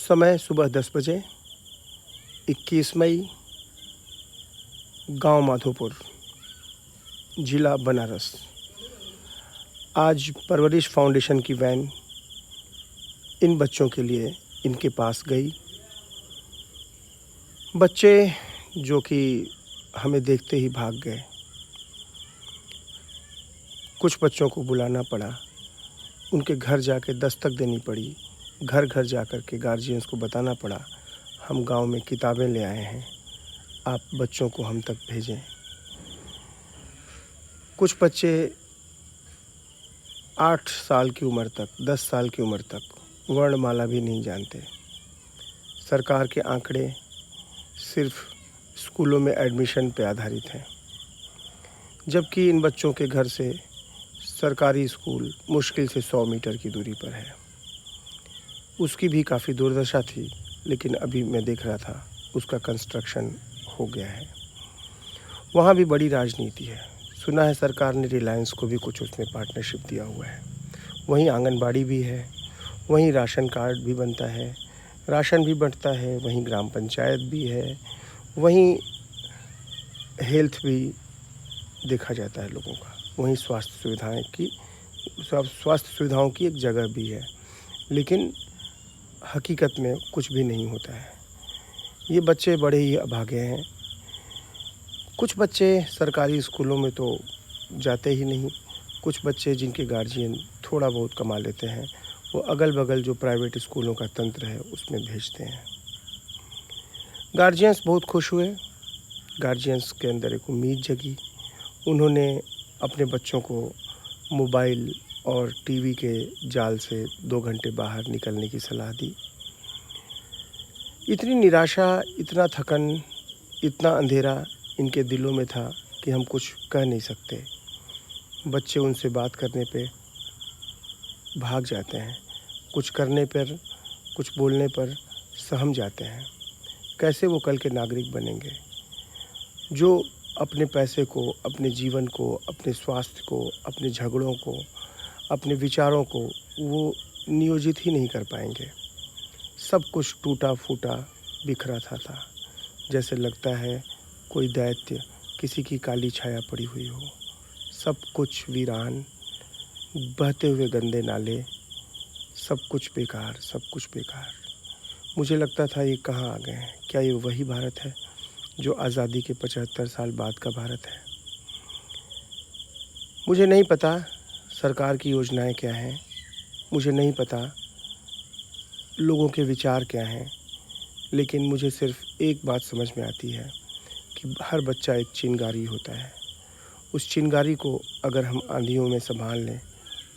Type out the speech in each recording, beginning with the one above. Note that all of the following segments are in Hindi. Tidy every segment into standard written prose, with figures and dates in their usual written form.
समय सुबह 10 बजे, 21 मई, गांव माधोपुर, जिला बनारस। आज परवरिश फाउंडेशन की वैन इन बच्चों के लिए इनके पास गई। बच्चे जो कि हमें देखते ही भाग गए। कुछ बच्चों को बुलाना पड़ा, उनके घर जाके दस्तक देनी पड़ी, घर घर जाकर के गार्जियंस को बताना पड़ा, हम गांव में किताबें ले आए हैं, आप बच्चों को हम तक भेजें। कुछ बच्चे 8 साल की उम्र तक, 10 साल की उम्र तक वर्णमाला भी नहीं जानते। सरकार के आंकड़े सिर्फ स्कूलों में एडमिशन पे आधारित हैं, जबकि इन बच्चों के घर से सरकारी स्कूल मुश्किल से 100 मीटर की दूरी पर है। उसकी भी काफ़ी दुर्दशा थी, लेकिन अभी मैं देख रहा था उसका कंस्ट्रक्शन हो गया है। वहाँ भी बड़ी राजनीति है। सुना है सरकार ने रिलायंस को भी कुछ उसमें पार्टनरशिप दिया हुआ है। वहीं आंगनबाड़ी भी है, वहीं राशन कार्ड भी बनता है, राशन भी बंटता है, वहीं ग्राम पंचायत भी है, वहीं हेल्थ भी देखा जाता है लोगों का, वहीं स्वास्थ्य सुविधाओं की एक जगह भी है। लेकिन हकीकत में कुछ भी नहीं होता है। ये बच्चे बड़े ही अभागे हैं। कुछ बच्चे सरकारी स्कूलों में तो जाते ही नहीं। कुछ बच्चे जिनके गार्जियन थोड़ा बहुत कमा लेते हैं, वो अगल बगल जो प्राइवेट स्कूलों का तंत्र है उसमें भेजते हैं। गार्जियंस बहुत खुश हुए। गार्जियंस के अंदर एक उम्मीद जगी। उन्होंने अपने बच्चों को मोबाइल और टीवी के जाल से 2 घंटे बाहर निकलने की सलाह दी। इतनी निराशा, इतना थकन, इतना अंधेरा इनके दिलों में था कि हम कुछ कह नहीं सकते। बच्चे उनसे बात करने पे भाग जाते हैं, कुछ करने पर, कुछ बोलने पर सहम जाते हैं। कैसे वो कल के नागरिक बनेंगे जो अपने पैसे को, अपने जीवन को, अपने स्वास्थ्य को, अपने झगड़ों को, अपने विचारों को वो नियोजित ही नहीं कर पाएंगे। सब कुछ टूटा फूटा बिखरा था। जैसे लगता है कोई दैत्य, किसी की काली छाया पड़ी हुई हो। सब कुछ वीरान, बहते हुए गंदे नाले, सब कुछ बेकार, सब कुछ बेकार। मुझे लगता था ये कहाँ आ गए हैं। क्या ये वही भारत है जो आज़ादी के 75 साल बाद का भारत है? मुझे नहीं पता सरकार की योजनाएं क्या हैं, मुझे नहीं पता लोगों के विचार क्या हैं, लेकिन मुझे सिर्फ एक बात समझ में आती है कि हर बच्चा एक चिंगारी होता है। उस चिंगारी को अगर हम आंधियों में संभाल लें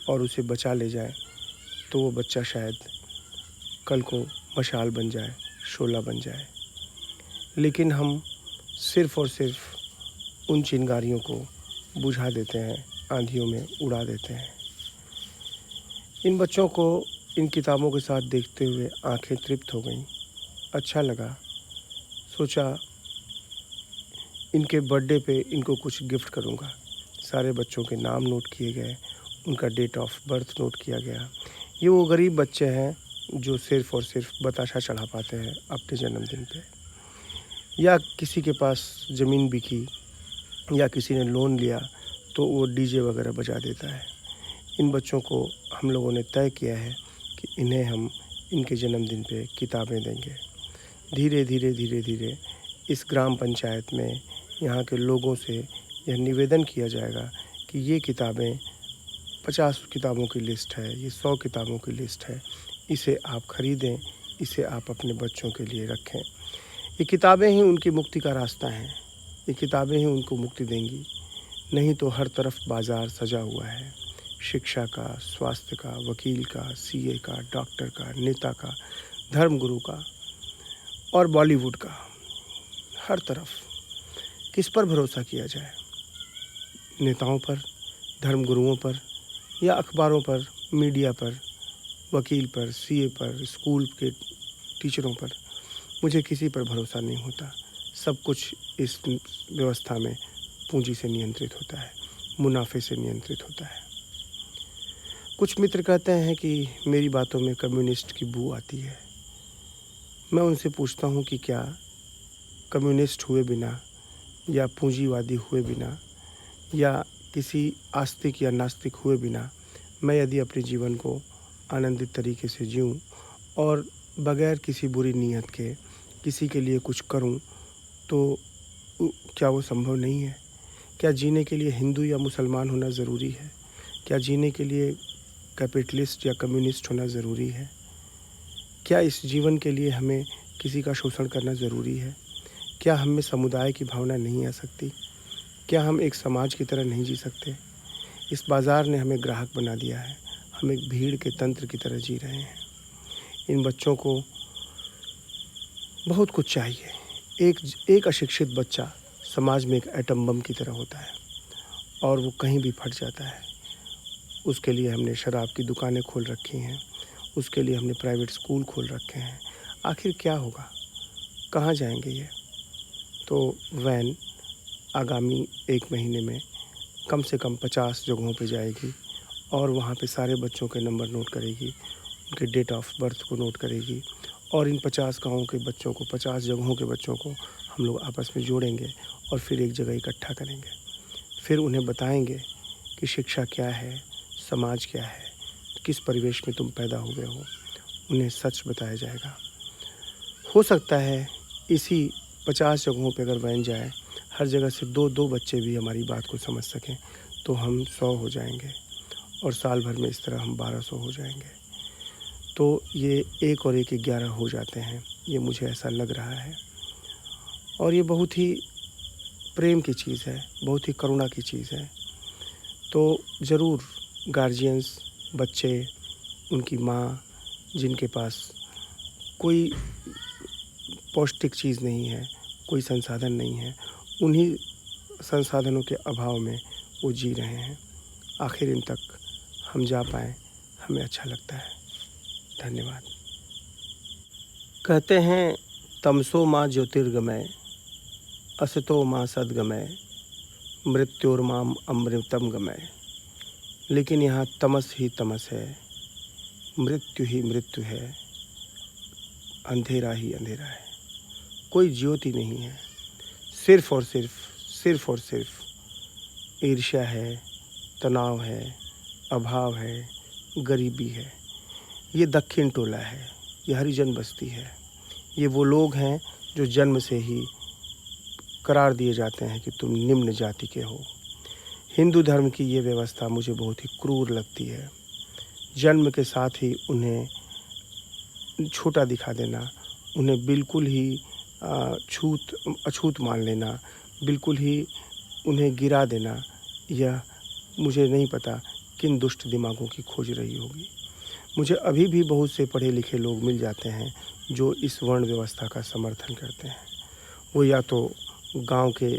और उसे बचा ले जाएं, तो वो बच्चा शायद कल को मशाल बन जाए, शोला बन जाए। लेकिन हम सिर्फ़ और सिर्फ उन चिंगारियों को बुझा देते हैं, आंधियों में उड़ा देते हैं। इन बच्चों को इन किताबों के साथ देखते हुए आंखें तृप्त हो गईं। अच्छा लगा। सोचा इनके बर्थडे पे इनको कुछ गिफ्ट करूँगा। सारे बच्चों के नाम नोट किए गए, उनका डेट ऑफ बर्थ नोट किया गया। ये वो गरीब बच्चे हैं जो सिर्फ़ और सिर्फ बताशा चढ़ा पाते हैं अपने जन्मदिन पे, या किसी के पास ज़मीन बिकी, या किसी ने लोन लिया तो वो डीजे वगैरह बजा देता है। इन बच्चों को हम लोगों ने तय किया है कि इन्हें हम इनके जन्मदिन पे किताबें देंगे। धीरे धीरे धीरे धीरे इस ग्राम पंचायत में यहाँ के लोगों से यह निवेदन किया जाएगा कि ये किताबें 50 किताबों की लिस्ट है, ये 100 किताबों की लिस्ट है, इसे आप ख़रीदें, इसे आप अपने बच्चों के लिए रखें। ये किताबें ही उनकी मुक्ति का रास्ता हैं। ये किताबें ही उनको मुक्ति देंगी। नहीं तो हर तरफ बाज़ार सजा हुआ है, शिक्षा का, स्वास्थ्य का, वकील का, सीए का, डॉक्टर का, नेता का, धर्मगुरु का और बॉलीवुड का। हर तरफ किस पर भरोसा किया जाए? नेताओं पर, धर्मगुरुओं पर, या अखबारों पर, मीडिया पर, वकील पर, सीए पर, स्कूल के टीचरों पर? मुझे किसी पर भरोसा नहीं होता। सब कुछ इस व्यवस्था में पूंजी से नियंत्रित होता है, मुनाफे से नियंत्रित होता है। कुछ मित्र कहते हैं कि मेरी बातों में कम्युनिस्ट की बू आती है। मैं उनसे पूछता हूँ कि क्या कम्युनिस्ट हुए बिना या पूंजीवादी हुए बिना या किसी आस्तिक या नास्तिक हुए बिना मैं यदि अपने जीवन को आनंदित तरीके से जीऊँ और बगैर किसी बुरी नीयत के किसी के लिए कुछ करूं, तो क्या वो संभव नहीं है? क्या जीने के लिए हिंदू या मुसलमान होना ज़रूरी है? क्या जीने के लिए कैपिटलिस्ट या कम्युनिस्ट होना ज़रूरी है? क्या इस जीवन के लिए हमें किसी का शोषण करना ज़रूरी है? क्या हम में समुदाय की भावना नहीं आ सकती? क्या हम एक समाज की तरह नहीं जी सकते? इस बाज़ार ने हमें ग्राहक बना दिया है। हम एक भीड़ के तंत्र की तरह जी रहे हैं। इन बच्चों को बहुत कुछ चाहिए। एक अशिक्षित बच्चा समाज में एक एटम बम की तरह होता है और वो कहीं भी फट जाता है। उसके लिए हमने शराब की दुकानें खोल रखी हैं, उसके लिए हमने प्राइवेट स्कूल खोल रखे हैं। आखिर क्या होगा? कहाँ जाएंगे ये? तो वैन आगामी 1 महीने में कम से कम 50 जगहों पे जाएगी और वहाँ पे सारे बच्चों के नंबर नोट करेगी, उनके डेट ऑफ बर्थ को नोट करेगी और इन 50 गाँवों के बच्चों को, 50 जगहों के बच्चों को हम लोग आपस में जोड़ेंगे और फिर एक जगह इकट्ठा करेंगे। फिर उन्हें बताएंगे कि शिक्षा क्या है, समाज क्या है, किस परिवेश में तुम पैदा हुए हो। उन्हें सच बताया जाएगा। हो सकता है इसी 50 जगहों पे अगर वैन जाए, हर जगह से 2-2 बच्चे भी हमारी बात को समझ सकें तो हम 100 हो जाएंगे और साल भर में इस तरह हम 1200 हो जाएंगे। तो ये 1 और 1 11 हो जाते हैं, ये मुझे ऐसा लग रहा है। और ये बहुत ही प्रेम की चीज़ है, बहुत ही करुणा की चीज़ है। तो ज़रूर गार्जियंस, बच्चे, उनकी माँ जिनके पास कोई पौष्टिक चीज़ नहीं है, कोई संसाधन नहीं है, उन्हीं संसाधनों के अभाव में वो जी रहे हैं। आखिर इन तक हम जा पाएँ, हमें अच्छा लगता है। धन्यवाद। कहते हैं तमसो माँ ज्योतिर्गमय, असतो माँ सद्गमय, मृत्योर्माम अमृतम गमय। लेकिन यहाँ तमस ही तमस है, मृत्यु ही मृत्यु है, अंधेरा ही अंधेरा है। कोई ज्योति नहीं है। सिर्फ और सिर्फ ईर्ष्या है, तनाव है, अभाव है, गरीबी है। ये दक्षिण टोला है, ये हरिजन बस्ती है। ये वो लोग हैं जो जन्म से ही करार दिए जाते हैं कि तुम निम्न जाति के हो। हिंदू धर्म की ये व्यवस्था मुझे बहुत ही क्रूर लगती है। जन्म के साथ ही उन्हें छोटा दिखा देना, उन्हें बिल्कुल ही अछूत मान लेना, बिल्कुल ही उन्हें गिरा देना, यह मुझे नहीं पता किन दुष्ट दिमागों की खोज रही होगी। मुझे अभी भी बहुत से पढ़े लिखे लोग मिल जाते हैं जो इस वर्ण व्यवस्था का समर्थन करते हैं। वो या तो गांव के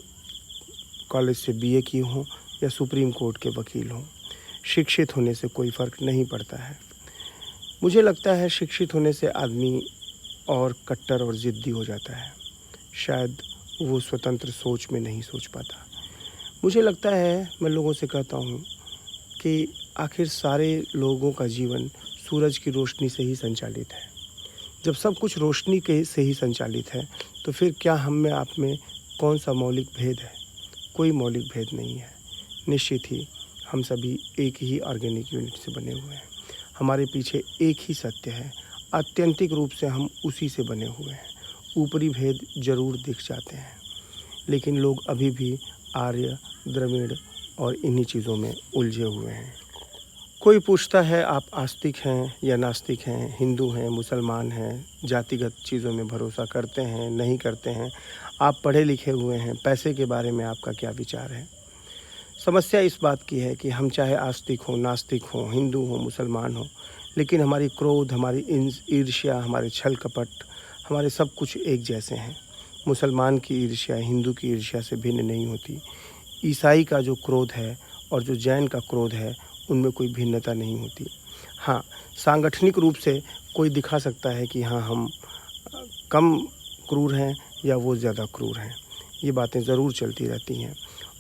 कॉलेज से बीए किए हों या सुप्रीम कोर्ट के वकील हों। शिक्षित होने से कोई फ़र्क नहीं पड़ता है। मुझे लगता है शिक्षित होने से आदमी और कट्टर और ज़िद्दी हो जाता है। शायद वो स्वतंत्र सोच में नहीं सोच पाता। मुझे लगता है, मैं लोगों से कहता हूँ कि आखिर सारे लोगों का जीवन सूरज की रोशनी से ही संचालित है। जब सब कुछ रोशनी के से ही संचालित है तो फिर क्या हम में आप में कौन सा मौलिक भेद है? कोई मौलिक भेद नहीं है। निश्चित ही हम सभी एक ही ऑर्गेनिक यूनिट से बने हुए हैं। हमारे पीछे एक ही सत्य है। आत्यंतिक रूप से हम उसी से बने हुए हैं। ऊपरी भेद जरूर दिख जाते हैं, लेकिन लोग अभी भी आर्य, द्रविड़ और इन्हीं चीज़ों में उलझे हुए हैं। कोई पूछता है आप आस्तिक हैं या नास्तिक हैं, हिंदू हैं, मुसलमान हैं, जातिगत चीज़ों में भरोसा करते हैं, नहीं करते हैं, आप पढ़े लिखे हुए हैं, पैसे के बारे में आपका क्या विचार है? समस्या इस बात की है कि हम चाहे आस्तिक हों, नास्तिक हों, हिंदू हों, मुसलमान हों, लेकिन हमारी क्रोध, हमारी ईर्ष्या, हमारे छल कपट, हमारे सब कुछ एक जैसे हैं। मुसलमान की ईर्ष्या हिंदू की ईर्ष्या से भिन्न नहीं होती। ईसाई का जो क्रोध है और जो जैन का क्रोध है, उनमें कोई भिन्नता नहीं होती। हाँ, सांगठनिक रूप से कोई दिखा सकता है कि हाँ, हम कम क्रूर हैं या वो ज़्यादा क्रूर हैं। ये बातें ज़रूर चलती रहती हैं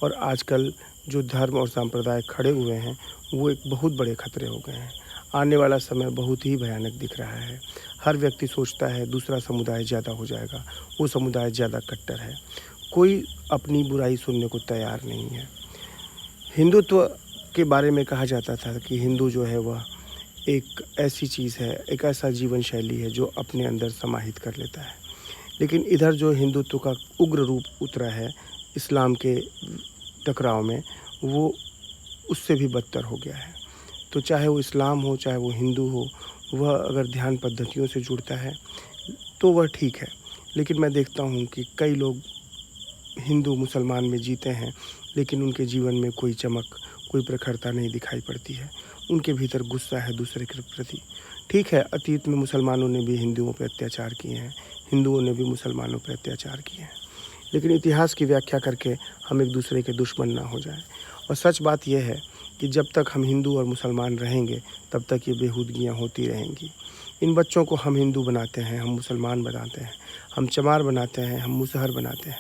और आजकल जो धर्म और संप्रदाय खड़े हुए हैं वो एक बहुत बड़े खतरे हो गए हैं। आने वाला समय बहुत ही भयानक दिख रहा है। हर व्यक्ति सोचता है दूसरा समुदाय ज़्यादा हो जाएगा, वो समुदाय ज़्यादा कट्टर है। कोई अपनी बुराई सुनने को तैयार नहीं है। हिंदुत्व के बारे में कहा जाता था कि हिंदू जो है वह एक ऐसी चीज़ है, एक ऐसा जीवन शैली है जो अपने अंदर समाहित कर लेता है। लेकिन इधर जो हिंदुत्व का उग्र रूप उतरा है इस्लाम के टकराव में, वो उससे भी बदतर हो गया है। तो चाहे वो इस्लाम हो, चाहे वो हिंदू हो, वह अगर ध्यान पद्धतियों से जुड़ता है तो वह ठीक है। लेकिन मैं देखता हूँ कि कई लोग हिंदू मुसलमान में जीते हैं, लेकिन उनके जीवन में कोई चमक, कोई प्रखरता नहीं दिखाई पड़ती है। उनके भीतर गुस्सा है दूसरे के प्रति। ठीक है, अतीत में मुसलमानों ने भी हिंदुओं पर अत्याचार किए हैं, हिंदुओं ने भी मुसलमानों पर अत्याचार किए हैं, लेकिन इतिहास की व्याख्या करके हम एक दूसरे के दुश्मन ना हो जाएं। और सच बात यह है कि जब तक हम हिंदू और मुसलमान रहेंगे तब तक ये बेहूदगियाँ होती रहेंगी। इन बच्चों को हम हिंदू बनाते हैं, हम मुसलमान बनाते हैं, हम चमार बनाते हैं, हम मुसहर बनाते हैं,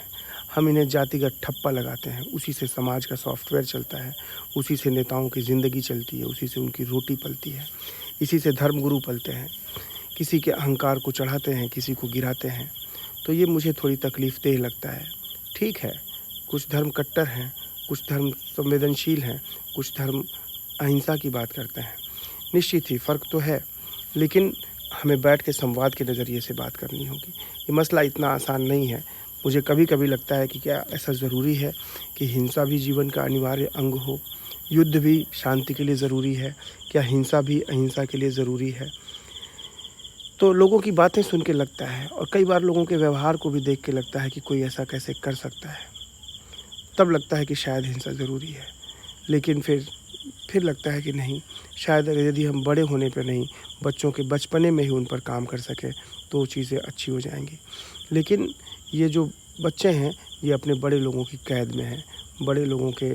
हम इन्हें जातिगत ठप्पा लगाते हैं। उसी से समाज का सॉफ्टवेयर चलता है, उसी से नेताओं की ज़िंदगी चलती है, उसी से उनकी रोटी पलती है, इसी से धर्मगुरु पलते हैं। किसी के अहंकार को चढ़ाते हैं, किसी को गिराते हैं। तो ये मुझे थोड़ी तकलीफ़देह लगता है। ठीक है, कुछ धर्म कट्टर हैं, कुछ धर्म संवेदनशील हैं, कुछ धर्म अहिंसा की बात करते हैं। निश्चित ही फ़र्क तो है, लेकिन हमें बैठ के संवाद के नज़रिए से बात करनी होगी। ये मसला इतना आसान नहीं है। मुझे कभी कभी लगता है कि क्या ऐसा ज़रूरी है कि हिंसा भी जीवन का अनिवार्य अंग हो? युद्ध भी शांति के लिए ज़रूरी है? क्या हिंसा भी अहिंसा के लिए ज़रूरी है? तो लोगों की बातें सुन के लगता है, और कई बार लोगों के व्यवहार को भी देख के लगता है कि कोई ऐसा कैसे कर सकता है। तब लगता है कि शायद हिंसा ज़रूरी है। लेकिन फिर लगता है कि नहीं, शायद यदि हम बड़े होने पर नहीं, बच्चों के बचपने में ही उन पर काम कर सकें तो चीज़ें अच्छी हो जाएंगी। लेकिन ये जो बच्चे हैं ये अपने बड़े लोगों की कैद में हैं, बड़े लोगों के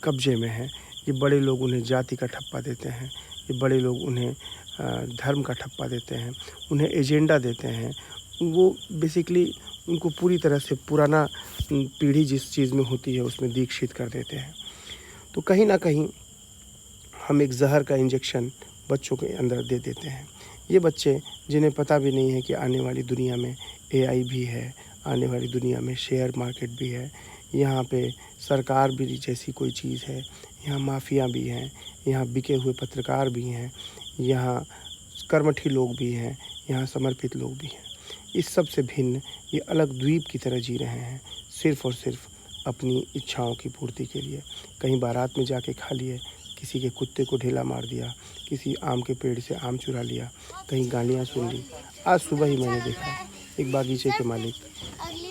कब्जे में हैं। ये बड़े लोग उन्हें जाति का ठप्पा देते हैं, ये बड़े लोग उन्हें धर्म का ठप्पा देते हैं, उन्हें एजेंडा देते हैं। वो बेसिकली उनको पूरी तरह से पुराना पीढ़ी जिस चीज़ में होती है उसमें दीक्षित कर देते हैं। तो कहीं ना कहीं हम एक जहर का इंजेक्शन बच्चों के अंदर दे देते हैं। ये बच्चे जिन्हें पता भी नहीं है कि आने वाली दुनिया में एआई भी है, आने वाली दुनिया में शेयर मार्केट भी है, यहाँ पे सरकार भी जैसी कोई चीज़ है, यहाँ माफिया भी हैं, यहाँ बिके हुए पत्रकार भी हैं, यहाँ कर्मठी लोग भी हैं, यहाँ समर्पित लोग भी हैं। इस सब से भिन्न ये अलग द्वीप की तरह जी रहे हैं, सिर्फ़ और सिर्फ अपनी इच्छाओं की पूर्ति के लिए। कहीं बारात में जाके खा लिए, किसी के कुत्ते को ढेला मार दिया, किसी आम के पेड़ से आम चुरा लिया, कहीं गालियाँ सुन ली। आज सुबह ही मैंने देखा एक बागीचे के मालिक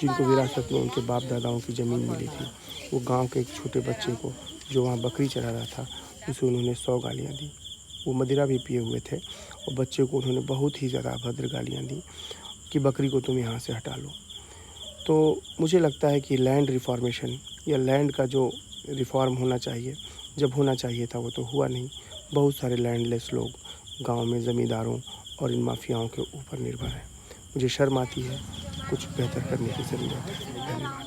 जिनको विरासत में उनके बाप दादाओं की ज़मीन मिली थी, वो गांव के एक छोटे बच्चे को जो वहाँ बकरी चरा रहा था उसे उन्होंने 100 गालियाँ दी। वो मदिरा भी पिए हुए थे और बच्चे को उन्होंने बहुत ही ज़्यादा अभद्र गालियाँ दी कि बकरी को तुम यहाँ से हटा लो। तो मुझे लगता है कि लैंड रिफॉर्मेशन या लैंड का जो रिफॉर्म होना चाहिए, जब होना चाहिए था वो तो हुआ नहीं। बहुत सारे लैंडलेस लोग गांव में ज़मींदारों और इन माफियाओं के ऊपर निर्भर हैं। मुझे शर्म आती है, कुछ बेहतर करने की ज़रूरत है। धन्यवाद।